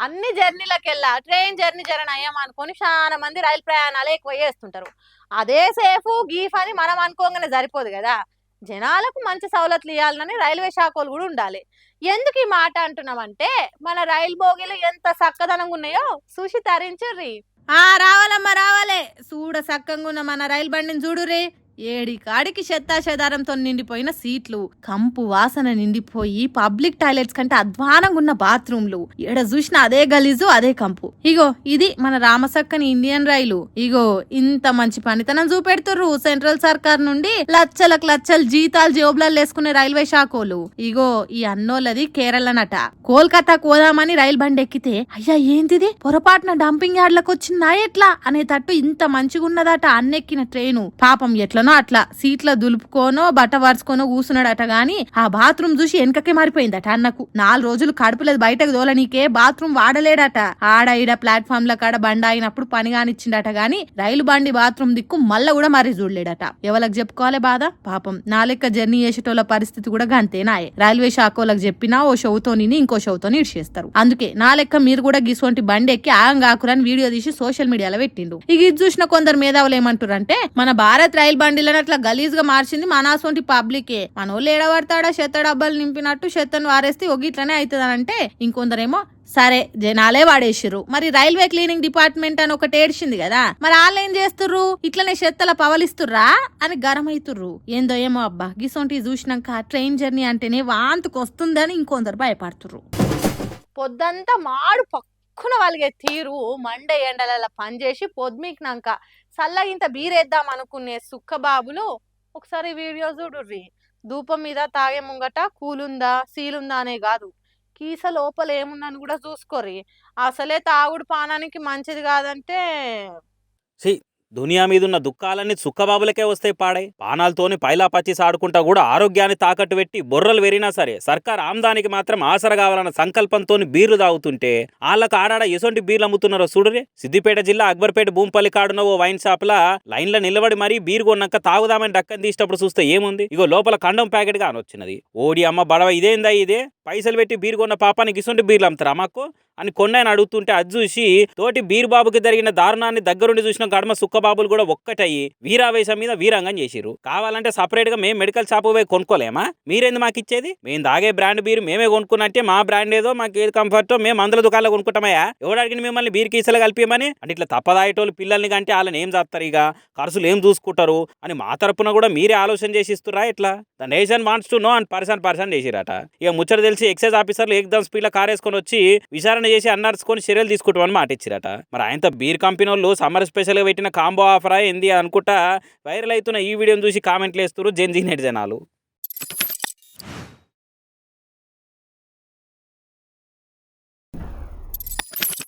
అన్ని జర్నీలకెళ్ళా train journey జర నయం అనుకొని చాలా మంది రైలు ప్రయాణాలు ఎక్కువ చేస్తుంటారు. అదే సేఫ్ గీఫ్ అని మనం అనుకోగానే సరిపోదు కదా. జనాలకు మంచి సౌలతులు ఇవ్వాలని రైల్వే శాఖలు కూడా ఉండాలి. ఎందుకు ఈ మాట అంటున్నామంటే మన రైలు బోగీలు ఎంత చక్కదనంగా ఉన్నాయో చూసి తరించుర్రి. రావాలమ్మా రావాలే, చూడ సక్కంగా ఉన్న మన రైలు బండిని చూడురే. ఏడి కాడికి చెత్తాచెదారంతో నిండిపోయిన సీట్లు, కంపు వాసన నిండిపోయి పబ్లిక్ టాయిలెట్స్ కంటే అధ్వానంగా ఉన్న బాత్రూమ్లు, ఎడ చూసిన అదే గలీజు అదే కంపు. ఇగో ఇది మన రామసక్కని ఇండియన్ రైలు. ఇగో ఇంత మంచి పనితనం చూపెడుతుర్రు సెంట్రల్ సర్కార్ నుండి లచ్చలకు లచ్చలు జీతాలు జేబులలో వేసుకునే రైల్వే శాఖలు. ఇగో ఈ అన్నోళ్ళది కేరళనట. కోల్కతా కోదామని రైలు బండి ఎక్కితే అయ్యా ఏంటిది పొరపాటున డంపింగ్ యార్డ్లకు వచ్చిందా ఎట్లా అనేటట్టు ఇంత మంచిగా ఉన్నదట అన్నెక్కిన ట్రైను. పాపం ఎట్లనో అట్లా సీట్ల దులుపుకోనో బట్ట వరుసుకోనో కూసున్నాడట గాని ఆ బాత్రూమ్ చూసి వెనకకే మారిపోయిందట అన్నకు. 4 రోజులు కడుపులేదు బయటకు దోలనీకే బాత్రూమ్ వాడలేడట. ఆడ ఈడ ప్లాట్ఫామ్ ల కాడ బండి అయినప్పుడు పని కానిచ్చిండట గాని రైలు బండి బాత్రూమ్ దిక్కు మళ్ళా కూడా మరి చూడలేడట. ఎవరికి చెప్పుకోవాలి బాధ. పాపం నా లెక్క జర్నీ చేసేటోళ్ళ పరిస్థితి కూడా గంతేనాయే. రైల్వే శాఖలకు చెప్పినా ఓ షవుతోని ఇంకో షవుతోని ఇడిచేస్తారు. అందుకే నా లెక్క మీరు కూడా గిసోంటి బండి ఎక్కి ఆగంగాకురని వీడియో తీసి సోషల్ మీడియాలో పెట్టిండు. ఇక ఇది చూసిన కొందరు మేధావులు ఏమంటారంటే మన భారత్ రైలు బండి అట్లా గలీజ్ గా మార్చింది మనాసోంటి పబ్లికే. మనోళ్ళు ఏడబడతాడా చెత్త డబ్బాలు నింపినట్టు చెత్తను వారేస్తే ఒగిట్లనే అవుతుందనంటే ఇంకొందరేమో సరే జనాలే వాడేసిర్రు, మరి రైల్వే క్లీనింగ్ డిపార్ట్మెంట్ అని ఒకటి ఏడ్చింది కదా, మరి వాళ్ళు ఏం చేస్తుర్రు ఇట్లనే చెత్తల పవలిస్తుర్రా అని గరమైతుర్రు. ఏందో ఏమో అబ్బా గిసోంటి చూసినాక ట్రైన్ జర్నీ అంటేనే వాంతుకొస్తుందని ఇంకొందరు భయపడుతుర్రు. పొద్దంతా మాడు పక్కున వాళ్ళగే తీరు మండే ఎండల పనిచేసి పొద్దుమికినాక చల్లగింత బీరేద్దాం అనుకునే సుక్కబాబులు ఒకసారి వీడియో చూడుర్రి. ధూపం మీద తాగే ముంగట కూలుందా సీలుందా అనే కాదు, కీస లోపల ఏముందని కూడా చూసుకోర్రి. అసలే తాగుడు పానానికి మంచిది కాదంటే దునియా మీదున్న దుఃఖాలన్నీ సుక్కబాబులకే వస్తాయి పాడై. పానాలతోని పైలా పచ్చి సాడుకుంటా కూడా ఆరోగ్యాన్ని తాకట్టు పెట్టి బొర్రలు వెరినా సరే సర్కార్ ఆమ్దానికి మాత్రం ఆసర కావాలన్న సంకల్పంతో బీర్లు తాగుతుంటే వాళ్ళకు ఆడాడ ఎసొంటి బీర్లు అమ్ముతున్నారో చూడరే. సిద్దిపేట జిల్లా అక్బర్పేట భూంపల్లి కాడున్న ఓ వైన్ షాప్ లా లైన్లో నిలబడి మరీ బీర్ కొన్నాక తాగుదామని డక్కని తీసేటప్పుడు చూస్తే ఏముంది, ఇగో లోపల కండం ప్యాకెట్ గా అనొచ్చినది. ఓడి అమ్మ బడవ ఇదేందా ఇదే, పైసలు పెట్టి బీర్ కొన్న పాపానికి ఇసొంటి బీర్లు అమ్ముతారా మాకు అని కొన్నాయని అడుగుతుంటే అది చూసి తోటి బీర్ బాబుకి జరిగిన దారుణాన్ని దగ్గరుండి చూసిన గడమ సుక్కబాబులు కూడా ఒక్కటయ్యి వీరావేశం మీద వీరంగం చేసిరు. కావాలంటే సపరేట్ గా మేము మెడికల్ షాప్ పోయి కొనుక్కోలేమా, మీరేంది మాకు ఇచ్చేది, మేము తాగే బ్రాండ్ బీర్ మేమే కొనుక్కున్నట్టే మా బ్రాండ్ ఏదో మాకు ఏది కంఫర్టో మేము మందుల దుకాణంలో కొనుక్కుంటామయ్యా, ఎవడడిగిన మిమ్మల్ని బీర్ కీసలు కలిపేమని అంటే ఇట్లా తప్పదాయేటోళ్ళు పిల్లల్ని కంటే వాళ్ళని ఏం చేస్తారు, ఇక ఖర్చులు ఏం చూసుకుంటారు అని మా తరపున కూడా మీరే ఆలోచన చేసి ఇస్తురా. ఇట్లా the nation wants to know అని పర్సన్ చేసిరట. ఇక ముచ్చట తెలిసి ఎక్సైజ్ ఆఫీసర్లు ఏకదం స్పీడ్ లో కార్ వేసుకొని వచ్చి విచారణ చేసి అన్నార్చుకొని చర్యలు తీసుకుంటామని మాట ఇచ్చిరట. మరి ఆయనతో బీర్ కంపెనీ వాళ్ళు సమ్మర్ స్పెషల్ గా పెట్టిన కాంబో ఆఫర్ ఏంది అనుకుంటా వైరల్ అవుతున్న ఈ వీడియోని చూసి కామెంట్లు వేస్తున్నారు జెన్జీ నెటిజనాలు.